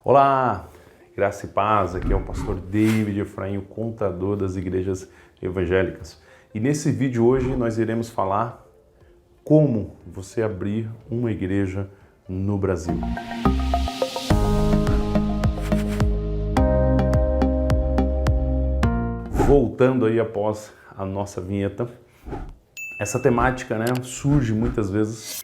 Olá, graça e paz, aqui é o pastor David Efraim, o contador das igrejas evangélicas. E nesse vídeo hoje nós iremos falar como você abrir uma igreja no Brasil. Voltando aí após a nossa vinheta, essa temática, surge muitas vezes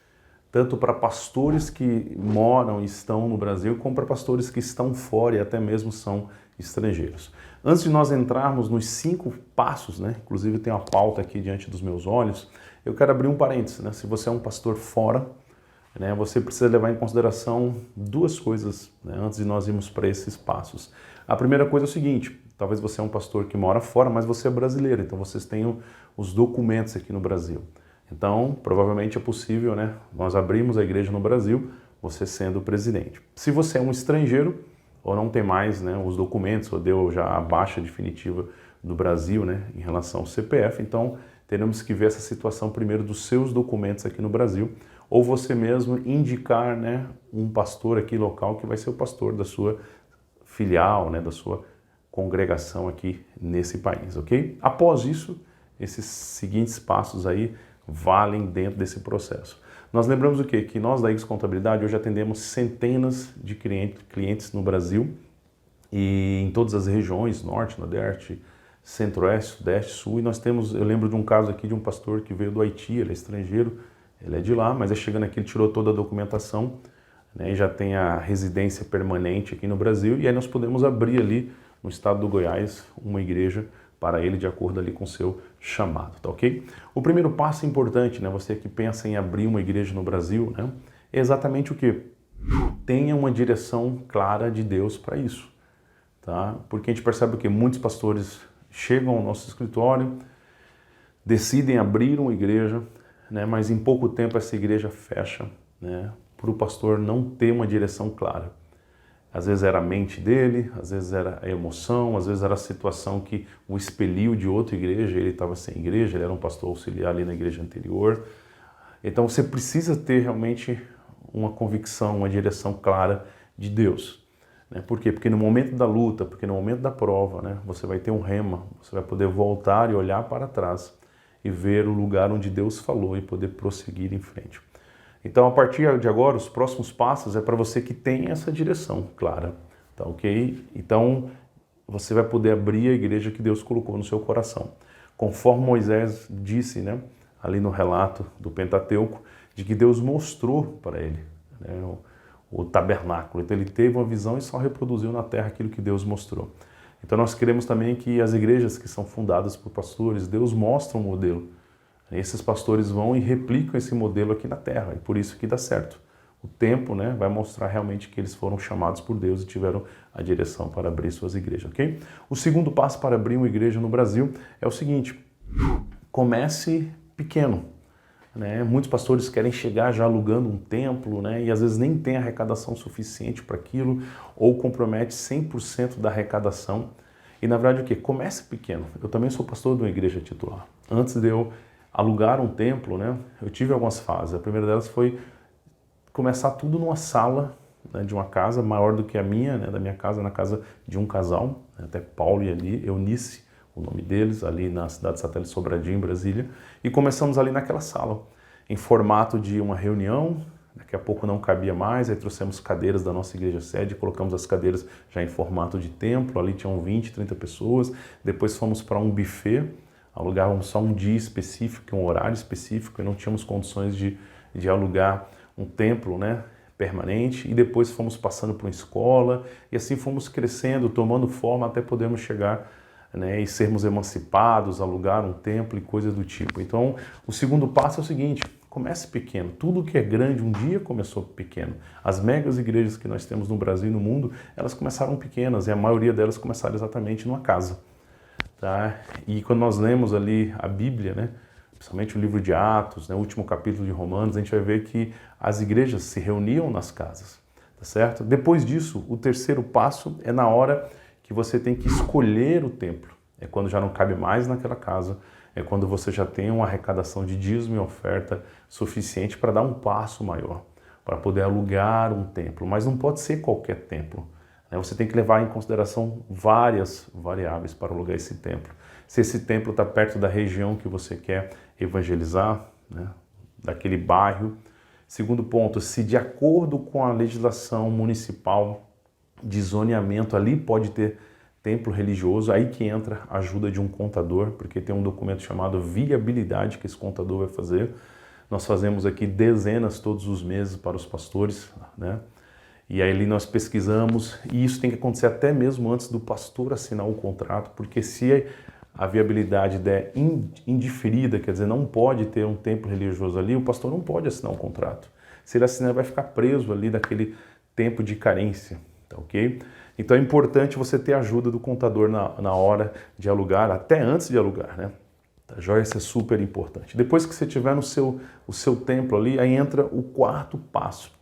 tanto para pastores que moram e estão no Brasil, como para pastores que estão fora e até mesmo são estrangeiros. Antes de nós entrarmos nos 5 passos, inclusive tem uma pauta aqui diante dos meus olhos, eu quero abrir um parênteses. Se você é um pastor fora, você precisa levar em consideração 2 coisas antes de nós irmos para esses passos. A primeira coisa é o seguinte: talvez você é um pastor que mora fora, mas você é brasileiro, então vocês têm os documentos aqui no Brasil. Então, provavelmente é possível, nós abrimos a igreja no Brasil, você sendo o presidente. Se você é um estrangeiro, ou não tem mais os documentos, ou deu já a baixa definitiva do Brasil, em relação ao CPF, então teremos que ver essa situação primeiro dos seus documentos aqui no Brasil, ou você mesmo indicar, um pastor aqui local que vai ser o pastor da sua filial, da sua congregação aqui nesse país, ok? Após isso, esses seguintes passos aí valem dentro desse processo. Nós lembramos o quê? Que nós da X Contabilidade hoje atendemos centenas de clientes no Brasil e em todas as regiões, Norte, Nordeste, Centro-Oeste, Sudeste, Sul, e nós temos, eu lembro de um caso aqui de um pastor que veio do Haiti, ele é estrangeiro, ele é de lá, mas chegando aqui ele tirou toda a documentação, e já tem a residência permanente aqui no Brasil, e aí nós podemos abrir ali no estado do Goiás uma igreja para ele de acordo ali com o seu chamado, tá ok? O primeiro passo importante, você que pensa em abrir uma igreja no Brasil, é exatamente o quê? Tenha uma direção clara de Deus para isso, tá? Porque a gente percebe que muitos pastores chegam ao nosso escritório, decidem abrir uma igreja, mas em pouco tempo essa igreja fecha, por o pastor não ter uma direção clara. Às vezes era a mente dele, às vezes era a emoção, às vezes era a situação que o expeliu de outra igreja, ele estava sem igreja, ele era um pastor auxiliar ali na igreja anterior. Então você precisa ter realmente uma convicção, uma direção clara de Deus. Por quê? Porque no momento da luta, porque no momento da prova, você vai ter um rema, você vai poder voltar e olhar para trás e ver o lugar onde Deus falou e poder prosseguir em frente. Então, a partir de agora, os próximos passos é para você que tem essa direção clara, tá ok? Então, você vai poder abrir a igreja que Deus colocou no seu coração. Conforme Moisés disse, ali no relato do Pentateuco, de que Deus mostrou para ele o tabernáculo. Então, ele teve uma visão e só reproduziu na terra aquilo que Deus mostrou. Então, nós queremos também que as igrejas que são fundadas por pastores, Deus mostra um modelo. Esses pastores vão e replicam esse modelo aqui na terra, e por isso que dá certo. O tempo vai mostrar realmente que eles foram chamados por Deus e tiveram a direção para abrir suas igrejas, ok? O segundo passo para abrir uma igreja no Brasil é o seguinte: comece pequeno. Muitos pastores querem chegar já alugando um templo, e às vezes nem tem arrecadação suficiente para aquilo, ou compromete 100% da arrecadação. E na verdade o quê? Comece pequeno. Eu também sou pastor de uma igreja titular. Antes de eu alugar um templo, eu tive algumas fases. A primeira delas foi começar tudo numa sala de uma casa maior do que a minha, da minha casa, na casa de um casal, até Paulo e ali, Eunice, o nome deles, ali na cidade satélite Sobradinho, em Brasília, e começamos ali naquela sala, em formato de uma reunião. Daqui a pouco não cabia mais, aí trouxemos cadeiras da nossa igreja sede, colocamos as cadeiras já em formato de templo, ali tinham 20, 30 pessoas, depois fomos para um buffet, alugávamos só um dia específico, um horário específico, e não tínhamos condições de alugar um templo permanente, e depois fomos passando por uma escola, e assim fomos crescendo, tomando forma até podermos chegar e sermos emancipados, alugar um templo e coisas do tipo. Então, o segundo passo é o seguinte: comece pequeno. Tudo que é grande um dia começou pequeno. As megas igrejas que nós temos no Brasil e no mundo, elas começaram pequenas, e a maioria delas começaram exatamente numa casa. Tá? E quando nós lemos ali a Bíblia, principalmente o livro de Atos, o último capítulo de Romanos, a gente vai ver que as igrejas se reuniam nas casas, tá certo? Depois disso, o terceiro passo é na hora que você tem que escolher o templo. É quando já não cabe mais naquela casa, é quando você já tem uma arrecadação de dízimo e oferta suficiente para dar um passo maior, para poder alugar um templo. Mas não pode ser qualquer templo. Você tem que levar em consideração várias variáveis para alugar esse templo. Se esse templo está perto da região que você quer evangelizar, né, daquele bairro. Segundo ponto, se de acordo com a legislação municipal de zoneamento ali pode ter templo religioso, aí que entra a ajuda de um contador, porque tem um documento chamado viabilidade que esse contador vai fazer. Nós fazemos aqui dezenas todos os meses para os pastores, né? E aí ali nós pesquisamos, e isso tem que acontecer até mesmo antes do pastor assinar o contrato, porque se a viabilidade der indiferida, quer dizer, não pode ter um templo religioso ali, o pastor não pode assinar um contrato. Se ele assinar, vai ficar preso ali daquele tempo de carência, tá ok? Então é importante você ter a ajuda do contador na hora de alugar, até antes de alugar, né? Tá, joia? Isso é super importante. Depois que você tiver o seu templo ali, aí entra o quarto passo,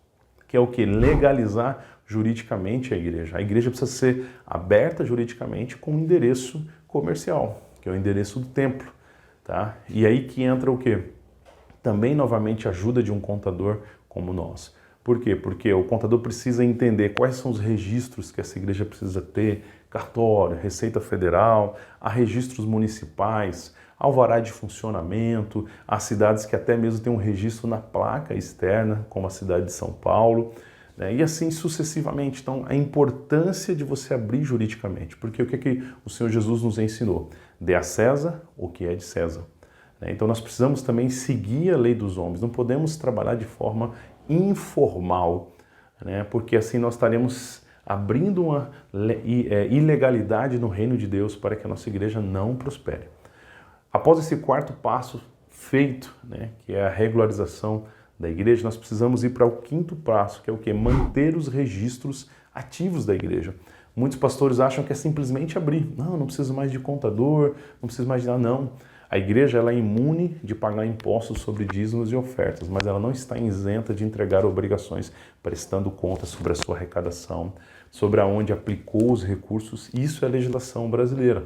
que é o que? Legalizar juridicamente a igreja. A igreja precisa ser aberta juridicamente com um endereço comercial, que é o endereço do templo, tá? E aí que entra o quê? Também, novamente, a ajuda de um contador como nós. Por quê? Porque o contador precisa entender quais são os registros que essa igreja precisa ter, cartório, Receita Federal, há registros municipais, alvará de funcionamento, há cidades que até mesmo têm um registro na placa externa, como a cidade de São Paulo, né? E assim sucessivamente. Então, a importância de você abrir juridicamente, porque o que o Senhor Jesus nos ensinou? Dê a César o que é de César. Então, nós precisamos também seguir a lei dos homens, não podemos trabalhar de forma informal, né? Porque assim nós estaremos abrindo uma ilegalidade no reino de Deus para que a nossa igreja não prospere. Após esse quarto passo feito, né, que é a regularização da igreja, nós precisamos ir para o quinto passo, que é o quê? Manter os registros ativos da igreja. Muitos pastores acham que é simplesmente abrir. Não preciso mais de contador, não preciso mais de nada, não. A igreja ela é imune de pagar impostos sobre dízimos e ofertas, mas ela não está isenta de entregar obrigações, prestando contas sobre a sua arrecadação, sobre aonde aplicou os recursos. Isso é a legislação brasileira.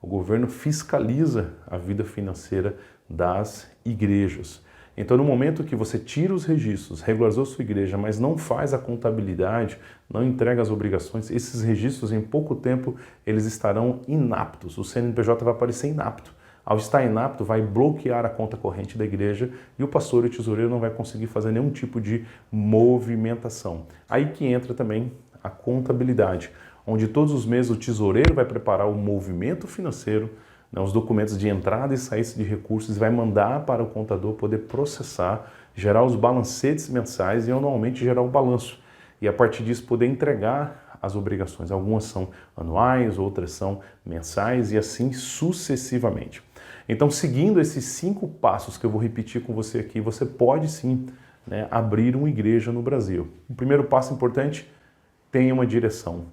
O governo fiscaliza a vida financeira das igrejas. Então, no momento que você tira os registros, regularizou sua igreja, mas não faz a contabilidade, não entrega as obrigações, esses registros, em pouco tempo, eles estarão inaptos. O CNPJ vai aparecer inapto. Ao estar inapto, vai bloquear a conta corrente da igreja e o pastor e o tesoureiro não vai conseguir fazer nenhum tipo de movimentação. Aí que entra também a contabilidade, onde todos os meses o tesoureiro vai preparar o movimento financeiro, né, os documentos de entrada e saída de recursos, e vai mandar para o contador poder processar, gerar os balancetes mensais e anualmente gerar o balanço. E a partir disso poder entregar as obrigações. Algumas são anuais, outras são mensais e assim sucessivamente. Então, seguindo esses 5 passos que eu vou repetir com você aqui, você pode sim, né, abrir uma igreja no Brasil. O primeiro passo importante, tenha uma direção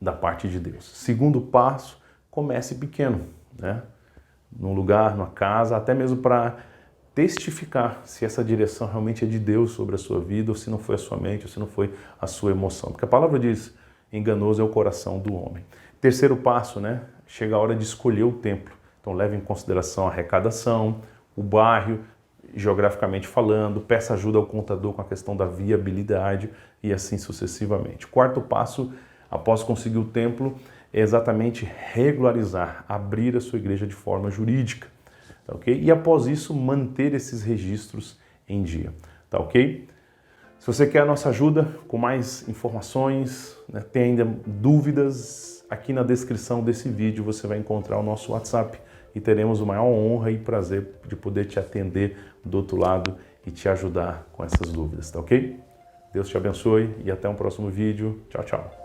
da parte de Deus. Segundo passo, comece pequeno, né? Num lugar, numa casa, até mesmo para testificar se essa direção realmente é de Deus sobre a sua vida, ou se não foi a sua mente, ou se não foi a sua emoção. Porque a palavra diz, enganoso é o coração do homem. Terceiro passo, né? Chega a hora de escolher o templo. Então leve em consideração a arrecadação, o bairro, geograficamente falando, peça ajuda ao contador com a questão da viabilidade e assim sucessivamente. Quarto passo, após conseguir o templo, é exatamente regularizar, abrir a sua igreja de forma jurídica, tá ok? E após isso, manter esses registros em dia, tá ok? Se você quer a nossa ajuda com mais informações, né, tem ainda dúvidas, aqui na descrição desse vídeo você vai encontrar o nosso WhatsApp e teremos a maior honra e prazer de poder te atender do outro lado e te ajudar com essas dúvidas, tá ok? Deus te abençoe e até um próximo vídeo. Tchau, tchau.